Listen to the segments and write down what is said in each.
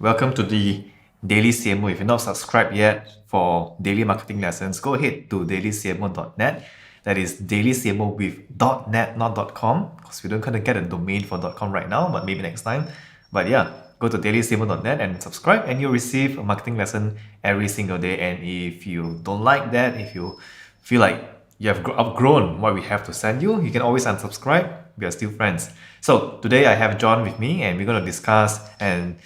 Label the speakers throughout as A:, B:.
A: Welcome to the Daily CMO. If you're not subscribed yet for daily marketing lessons, go ahead to dailycmo.net. That is dailycmo with .net, not .com, because we don't kind of get a domain for .com right now, but maybe next time. But yeah, go to dailycmo.net and subscribe, and you'll receive a marketing lesson every single day. And if you don't like that, if you feel like you have outgrown what we have to send you, you can always unsubscribe. We are still friends. So today I have John with me, and we're going to discuss and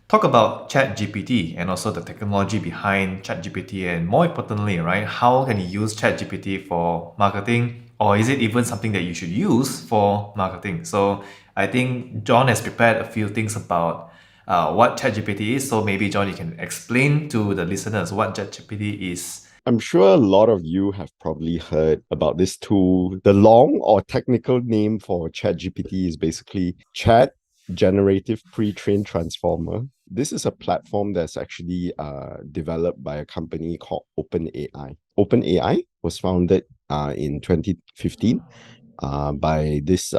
A: talk about ChatGPT and also the technology behind ChatGPT, and more importantly, right, how can you use ChatGPT for marketing, or is it even something that you should use for marketing? So I think John has prepared a few things about what ChatGPT is. So maybe John, you can explain to the listeners what ChatGPT is.
B: I'm sure a lot of you have probably heard about this tool. The long or technical name for ChatGPT is basically Chat Generative Pre-trained Transformer. This is a platform that's actually developed by a company called OpenAI. OpenAI was founded in 2015 by this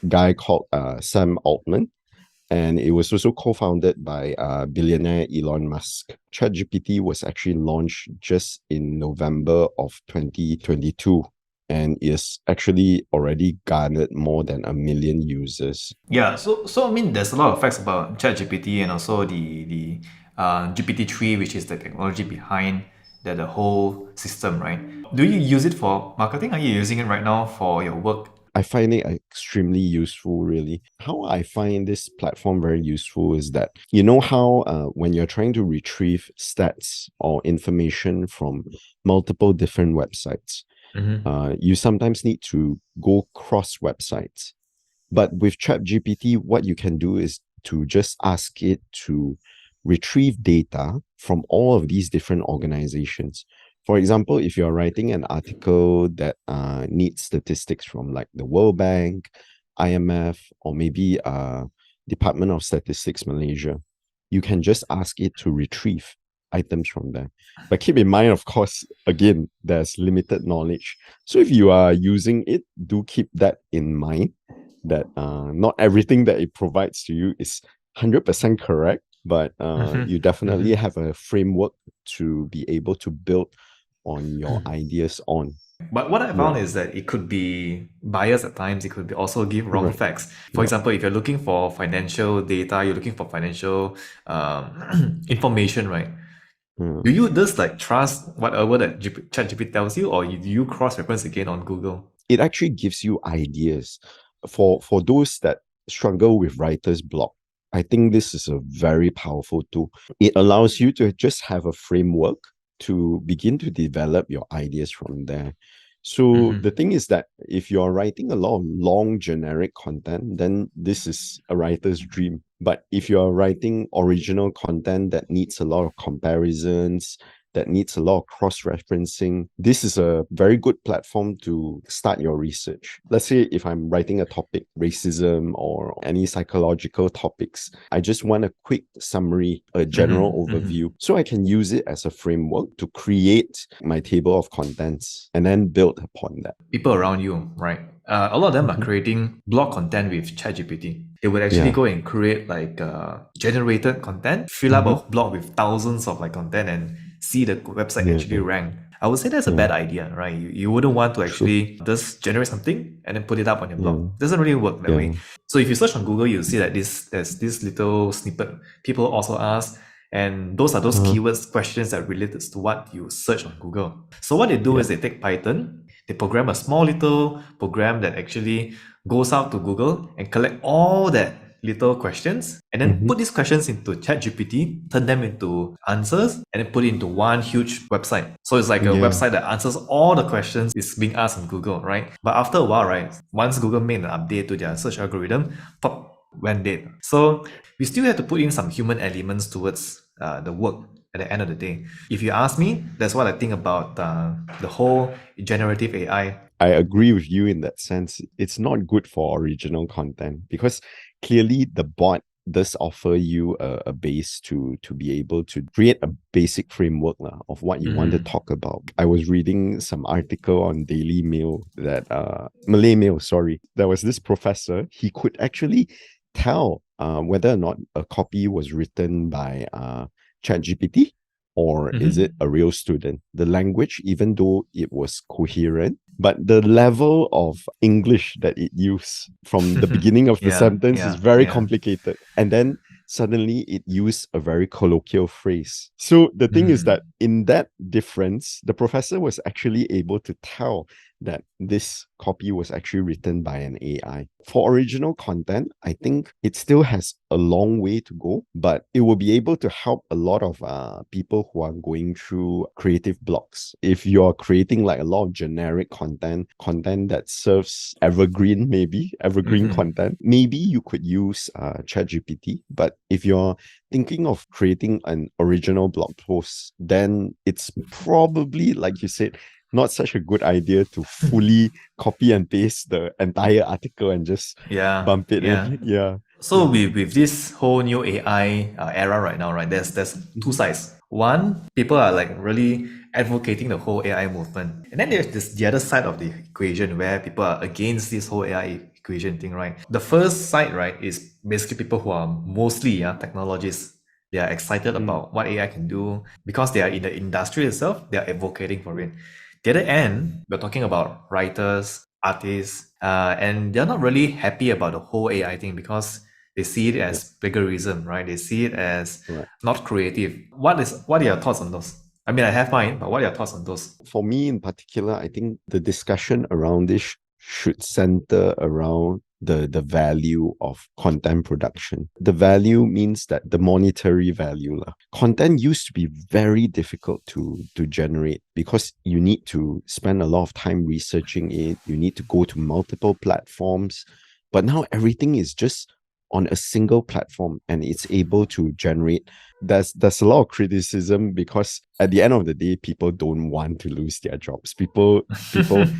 B: guy called Sam Altman. And it was also co-founded by billionaire Elon Musk. ChatGPT was actually launched just in November of 2022 and is actually already garnered more than 1 million users.
A: Yeah, so I mean, there's a lot of facts about ChatGPT and also the GPT-3, which is the technology behind the whole system, right? Do you use it for marketing? Are you using it right now for your work?
B: I find it extremely useful, really. How I find this platform very useful is that, you know how when you're trying to retrieve stats or information from multiple different websites, you sometimes need to go cross websites. But with ChatGPT, what you can do is to just ask it to retrieve data from all of these different organizations. For example, if you're writing an article that needs statistics from like the World Bank, IMF, or maybe Department of Statistics Malaysia, you can just ask it to retrieve items from there. But keep in mind, of course, again, there's limited knowledge. So if you are using it, do keep that in mind, that not everything that it provides to you is 100% correct, but you definitely have a framework to be able to build on your ideas on.
A: But what I found is that it could be biased at times. It could be also give wrong
B: Right.
A: facts. For example, if you're looking for financial data, you're looking for financial information, right? Do you just like trust whatever that ChatGPT tells you, or do you cross-reference again on Google?
B: It actually gives you ideas. For those that struggle with writer's block, I think this is a very powerful tool. It allows you to just have a framework to begin to develop your ideas from there. So the thing is that if you're writing a lot of long generic content, then this is a writer's dream. But if you're writing original content that needs a lot of comparisons, that needs a lot of cross-referencing, this is a very good platform to start your research. Let's say if I'm writing a topic, racism or any psychological topics, I just want a quick summary, a general overview, so I can use it as a framework to create my table of contents and then build upon that.
A: People around you, right? A lot of them are creating blog content with ChatGPT. They would actually go and create like generated content, fill up a blog with thousands of like content, and see the website actually rank. I would say that's a bad idea, right? You wouldn't want to actually just generate something and then put it up on your blog. It doesn't really work that way. So if you search on Google, you'll see that there's this little snippet people also ask, and those are those keywords, questions that related to what you search on Google. So what they do is they take Python, they program a small little program that actually goes out to Google and collect all that little questions, and then put these questions into ChatGPT, turn them into answers, and then put it into one huge website. So it's like a website that answers all the questions is being asked on Google, right? But after a while, right, once Google made an update to their search algorithm, pop, went dead. So we still have to put in some human elements towards the work at the end of the day. If you ask me, that's what I think about the whole generative AI.
B: I agree with you in that sense. It's not good for original content because clearly the bot does offer you a base to be able to create a basic framework of what you want to talk about. I was reading some article on Daily Mail that Malay Mail, sorry. There was this professor, he could actually tell whether or not a copy was written by ChatGPT or is it a real student. The language, even though it was coherent, but the level of English that it used from the beginning of the sentence is very complicated. And then suddenly it used a very colloquial phrase. So the thing is that in that difference, the professor was actually able to tell that this copy was actually written by an AI. For original content, I think it still has a long way to go, but it will be able to help a lot of people who are going through creative blocks. If you're creating like a lot of generic content that serves evergreen content, maybe you could use ChatGPT. But if you're thinking of creating an original blog post, then it's probably, like you said, not such a good idea to fully copy and paste the entire article and just bump it in. Yeah.
A: So with this whole new AI era right now, right, there's two sides. One, people are like really advocating the whole AI movement. And then there's the other side of the equation where people are against this whole AI equation thing, right? The first side, right, is basically people who are mostly technologists. They are excited about what AI can do because they are in the industry itself. They are advocating for it. The other end, we're talking about writers, artists, and they're not really happy about the whole AI thing because they see it as plagiarism, right? They see it as not creative. What are your thoughts on those? I mean, I have mine, but what are your thoughts on those?
B: For me in particular, I think the discussion around this should center around the value of content production. The value means that the monetary value. Content used to be very difficult to generate because you need to spend a lot of time researching it. You need to go to multiple platforms. But now everything is just on a single platform and it's able to generate. There's a lot of criticism because at the end of the day, people don't want to lose their jobs. People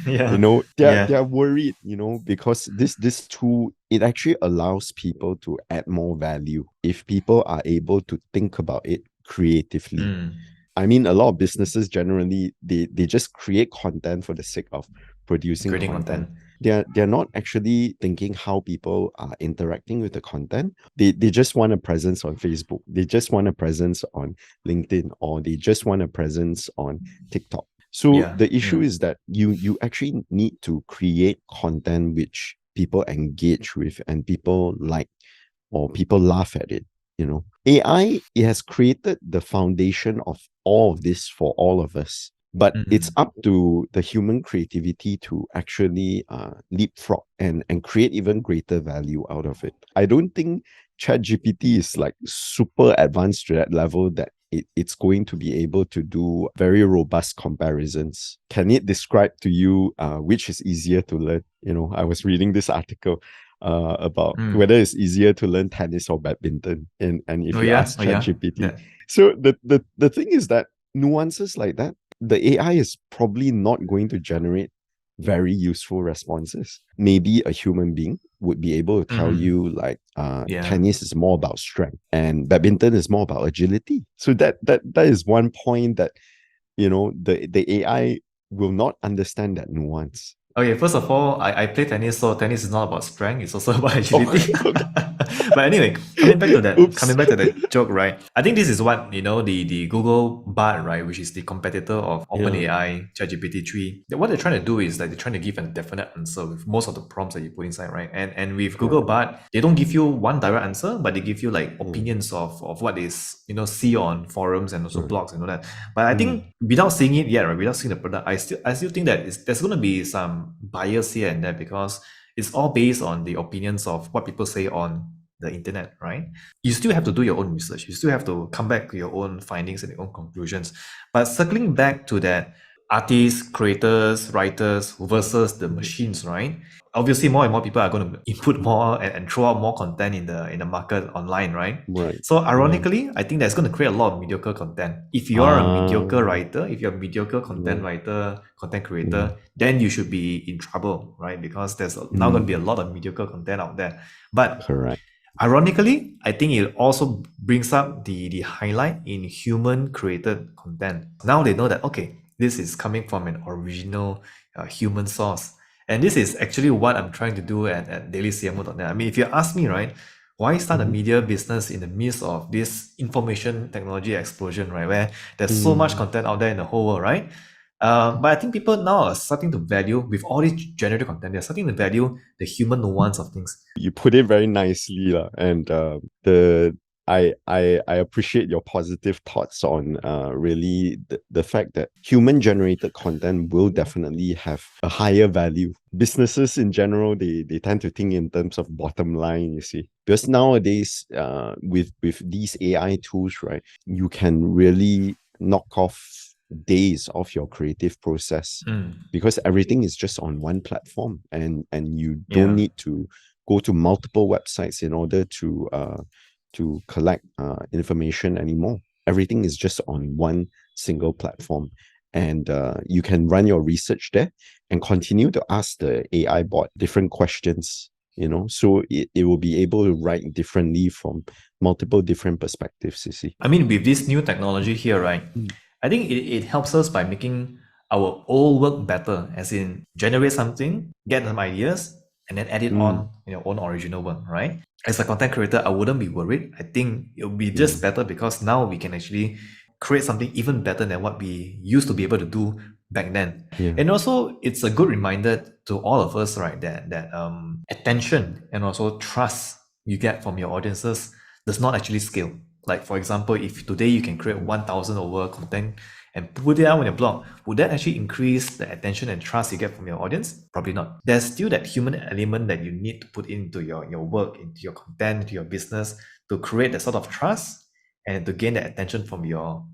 B: they're worried, because this tool, it actually allows people to add more value if people are able to think about it creatively. I mean, a lot of businesses generally they just create content for the sake of producing content. They're not actually thinking how people are interacting with the content. They just want a presence on Facebook. They just want a presence on LinkedIn, or they just want a presence on TikTok. So the issue is that you actually need to create content which people engage with and people like, or people laugh at it. AI, it has created the foundation of all of this for all of us. But it's up to the human creativity to actually leapfrog and create even greater value out of it. I don't think ChatGPT is like super advanced to that level that it's going to be able to do very robust comparisons. Can it describe to you which is easier to learn? I was reading this article about whether it's easier to learn tennis or badminton. And if you ask ChatGPT. So the thing is that nuances like that, the AI is probably not going to generate very useful responses. Maybe a human being would be able to tell you like tennis is more about strength and badminton is more about agility. So that is one point that the AI will not understand that nuance.
A: Okay, first of all, I play tennis, so tennis is not about strength, it's also about agility. But anyway, coming back to that joke, right? I think this is what, the Google Bard, right, which is the competitor of OpenAI, ChatGPT 3. What they're trying to do is that they're trying to give a definite answer with most of the prompts that you put inside, right? And with Google Bard, they don't give you one direct answer, but they give you like opinions of what is, see on forums and also blogs and all that. But I think without seeing it yet, right, without seeing the product, I still think that there's going to be some bias here and there because it's all based on the opinions of what people say on the internet, right? You still have to do your own research. You still have to come back to your own findings and your own conclusions. But circling back to that, artists, creators, writers versus the machines, right? Obviously, more and more people are going to input more and throw out more content in the market online, right?
B: Right.
A: So ironically, I think that's going to create a lot of mediocre content. If you are a mediocre writer, if you're a mediocre content writer, content creator, then you should be in trouble, right? Because there's now going to be a lot of mediocre content out there. But
B: correct.
A: Ironically, I think it also brings up the highlight in human created content. Now they know that, okay, this is coming from an original human source. And this is actually what I'm trying to do at dailycmo.net. I mean, if you ask me, right, why start a media business in the midst of this information technology explosion, right? Where there's so much
B: Mm.
A: content out there in the whole world, right? But I think people now are starting to value, with all this generative content, they're starting to value the human nuance of things.
B: You put it very nicely, lah. And the I appreciate your positive thoughts on really the fact that human generated content will definitely have a higher value. Businesses in general, they tend to think in terms of bottom line, you see. Because nowadays, with these AI tools, right, you can really knock off days of your creative process because everything is just on one platform, and you don't need to go to multiple websites in order to collect information anymore. Everything is just on one single platform, and you can run your research there and continue to ask the AI bot different questions, so it will be able to write differently from multiple different perspectives, you see.
A: I mean, with this new technology here, right, I think it helps us by making our old work better, as in generate something, get some ideas, and then add it on in your own original work, right? As a content creator, I wouldn't be worried. I think it'll be just better because now we can actually create something even better than what we used to be able to do back then.
B: Yeah.
A: And also, it's a good reminder to all of us, right, that attention and also trust you get from your audiences does not actually scale. Like, for example, if today you can create 1,000 over content and put it out on your blog, would that actually increase the attention and trust you get from your audience? Probably not. There's still that human element that you need to put into your work, into your content, into your business to create that sort of trust and to gain the attention from your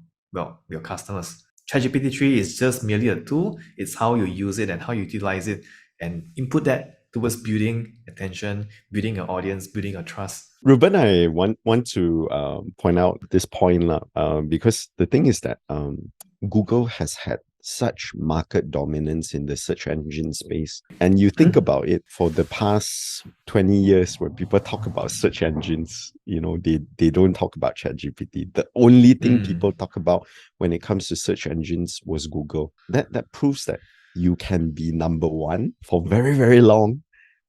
A: customers. ChatGPT 3 is just merely a tool. It's how you use it and how you utilize it and input that towards building attention, building your audience, building your trust.
B: Ruben, I want to point out this point, because the thing is that Google has had such market dominance in the search engine space. And you think about it, for the past 20 years, when people talk about search engines, they don't talk about ChatGPT. The only thing people talk about when it comes to search engines was Google. That proves that you can be number one for very, very long,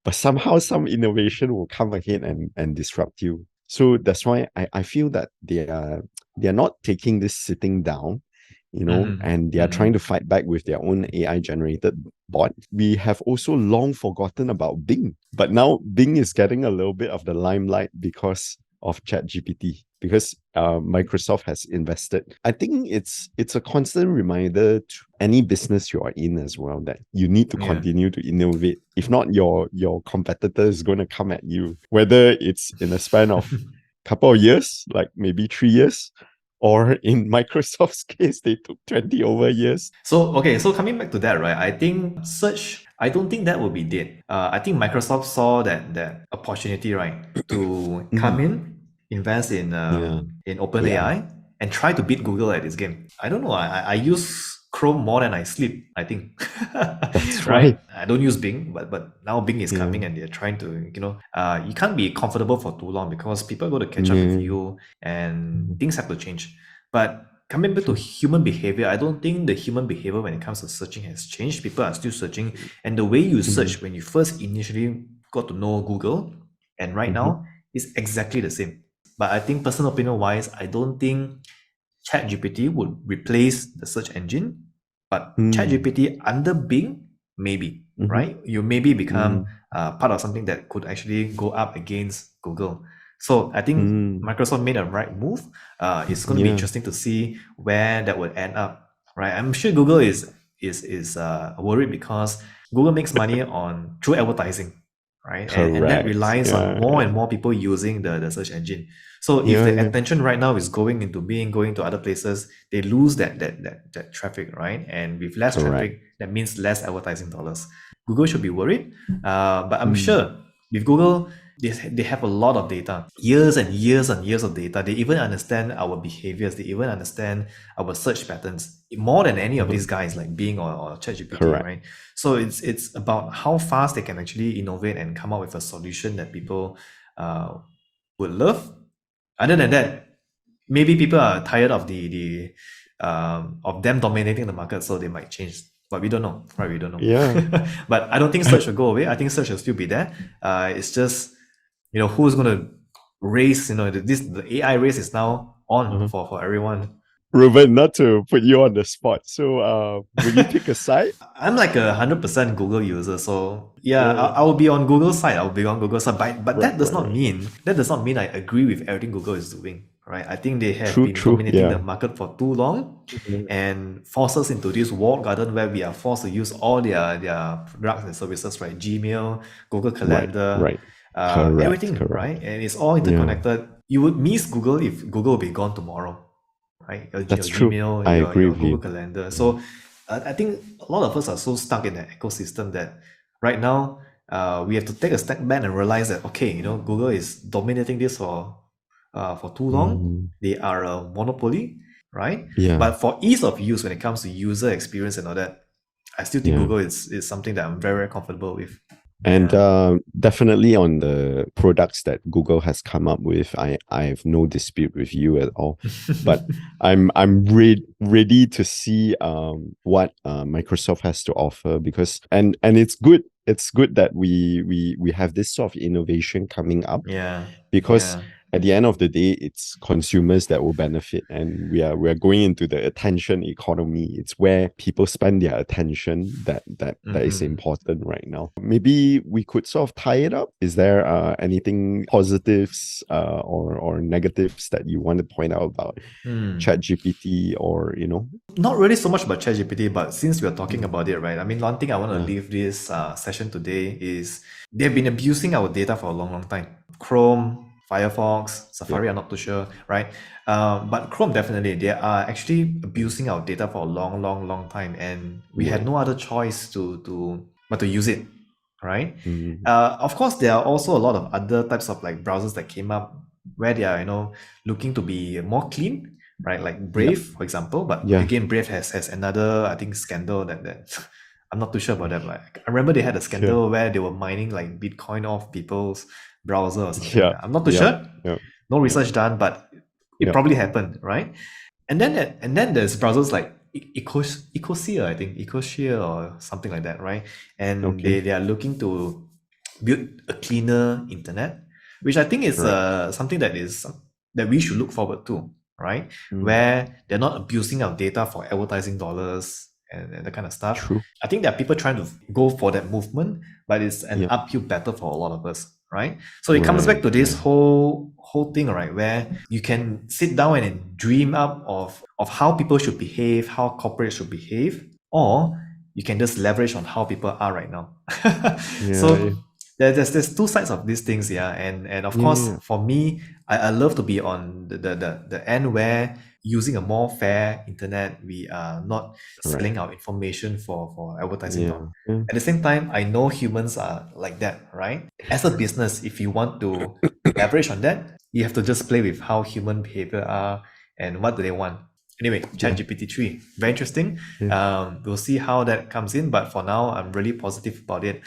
B: but somehow some innovation will come ahead and disrupt you. So that's why I feel that they're not taking this sitting down, and they are trying to fight back with their own AI generated bot. We have also long forgotten about Bing, but now Bing is getting a little bit of the limelight because of ChatGPT, because Microsoft has invested. I think it's a constant reminder to any business you are in as well, that you need to continue to innovate. If not, your competitor is going to come at you, whether it's in a span of couple of years, like maybe 3 years, or in Microsoft's case, they took 20 over years.
A: So coming back to that, right? I think search, I don't think that will be dead. I think Microsoft saw that opportunity, right, to come in, invest in OpenAI, and try to beat Google at this game. I don't know. I use Chrome more than I sleep, I think.
B: That's
A: right? I don't use Bing, but now Bing is coming and they're trying to, you can't be comfortable for too long because people go to catch up with you and things have to change. But coming back to human behavior, I don't think the human behavior when it comes to searching has changed. People are still searching. And the way you search when you first initially got to know Google and right now is exactly the same. But I think personal opinion wise, I don't think ChatGPT would replace the search engine, but ChatGPT under Bing, maybe, right? You maybe become part of something that could actually go up against Google. So I think Microsoft made a right move. It's going to be interesting to see where that would end up, right? I'm sure Google is worried because Google makes money through advertising, right? And that relies on more and more people using the search engine. So if the attention right now is going into Bing, going to other places, they lose that traffic, right? And with less traffic, that means less advertising dollars. Google should be worried, but I'm sure with Google, they have a lot of data, years and years and years of data. They even understand our behaviors. They even understand our search patterns more than any of these guys like Bing or ChatGPT, right? So it's about how fast they can actually innovate and come up with a solution that people would love. Other than that, maybe people are tired of of them dominating the market, so they might change. But we don't know, right? We don't know.
B: Yeah.
A: But I don't think search will go away. I think search will still be there. It's just, who's going to race, the AI race is now on
B: Uh-huh.
A: for everyone.
B: Ruben, not to put you on the spot. So, will you pick a side?
A: I'm like 100% Google user, so yeah,
B: Yeah,
A: I will be on Google's side. I'll be on Google's side, but
B: right,
A: that does
B: right,
A: not
B: right.
A: mean I agree with everything Google is doing. Right? I think they have
B: True,
A: been
B: true.
A: dominating the
B: Yeah.
A: market for too long,
B: Mhm.
A: and force us into this walled garden where we are forced to use all their products and services, right? Gmail, Google
B: Right,
A: Calendar,
B: right. Correct,
A: everything,
B: correct.
A: right? And it's all
B: Yeah,
A: interconnected. You would miss Google if Google will be gone tomorrow, right? Your
B: that's true.
A: Gmail,
B: I
A: your
B: agree
A: your
B: with
A: Google
B: you.
A: Calendar.
B: Yeah.
A: So I think a lot of us are so stuck in that ecosystem that right now we have to take a step back and realize that okay, Google is dominating this for too long.
B: Mm,
A: They are a monopoly, right?
B: yeah,
A: But for ease of use, when it comes to user experience and all that, I still think
B: yeah.
A: Google is something that I'm very, very comfortable with.
B: And
A: Yeah.
B: definitely on the products that Google has come up with, I have no dispute with you at all. But I'm ready to see what Microsoft has to offer, because and it's good. It's good that we have this sort of innovation coming up,
A: Yeah.
B: because
A: Yeah.
B: at the end of the day, it's consumers that will benefit, and we are going into the attention economy. It's where people spend their attention that is
A: Mm-hmm.
B: important right now. Maybe we could sort of tie it up. Is there anything positives or negatives that you want to point out about ChatGPT, or
A: Not really so much about ChatGPT, but since we are talking
B: Mm.
A: about it, right? I mean, one thing I want to
B: Yeah,
A: leave this session today is they've been abusing our data for a long, long time. Chrome, Firefox,
B: yeah,
A: Safari, I'm not too sure, right? But Chrome definitely, they are actually abusing our data for a long, long, long time, and we had
B: right.
A: no other choice but to use it, right?
B: Mm,
A: Of course, there are also a lot of other types of like browsers that came up where they are, looking to be more clean, right? Like
B: yeah,
A: Brave, for example. But
B: yeah,
A: again, Brave has another, I think, scandal that I'm not too sure about that. Like I remember they had a
B: yeah,
A: scandal where they were mining like Bitcoin off people's browser or something like
B: yeah,
A: that. I'm not too
B: yeah,
A: sure.
B: yeah,
A: No
B: yeah,
A: research done, but it
B: yeah.
A: probably happened, right? And then there's browsers like Ecosia, I think Ecosia or something like that, right? And
B: Okay,
A: they are looking to build a cleaner internet, which I think is
B: correct.
A: something that we should look forward to, right?
B: Mm,
A: Where they're not abusing our data for advertising dollars and that kind of stuff.
B: true.
A: I think there are people trying to go for that movement, but it's an
B: Yeah.
A: uphill battle for a lot of us, right? So it comes back
B: Right,
A: to this
B: right.
A: whole thing, right? Where you can sit down and dream up of how people should behave, how corporates should behave, or you can just leverage on how people are right now.
B: Yeah,
A: So
B: yeah,
A: there's two sides of these things, yeah. And of
B: yeah,
A: course,
B: yeah.
A: for me, I love to be on the end where using a more fair internet, we are not
B: Correct.
A: selling our information for advertising
B: Yeah,
A: dollar.
B: yeah,
A: At the same time, I know humans are like that, right? As a business, if you want to leverage on that, you have to just play with how human behavior are and what do they want. Anyway,
B: yeah,
A: ChatGPT 3, very interesting.
B: yeah.
A: We'll see how that comes in, but for now, I'm really positive about it.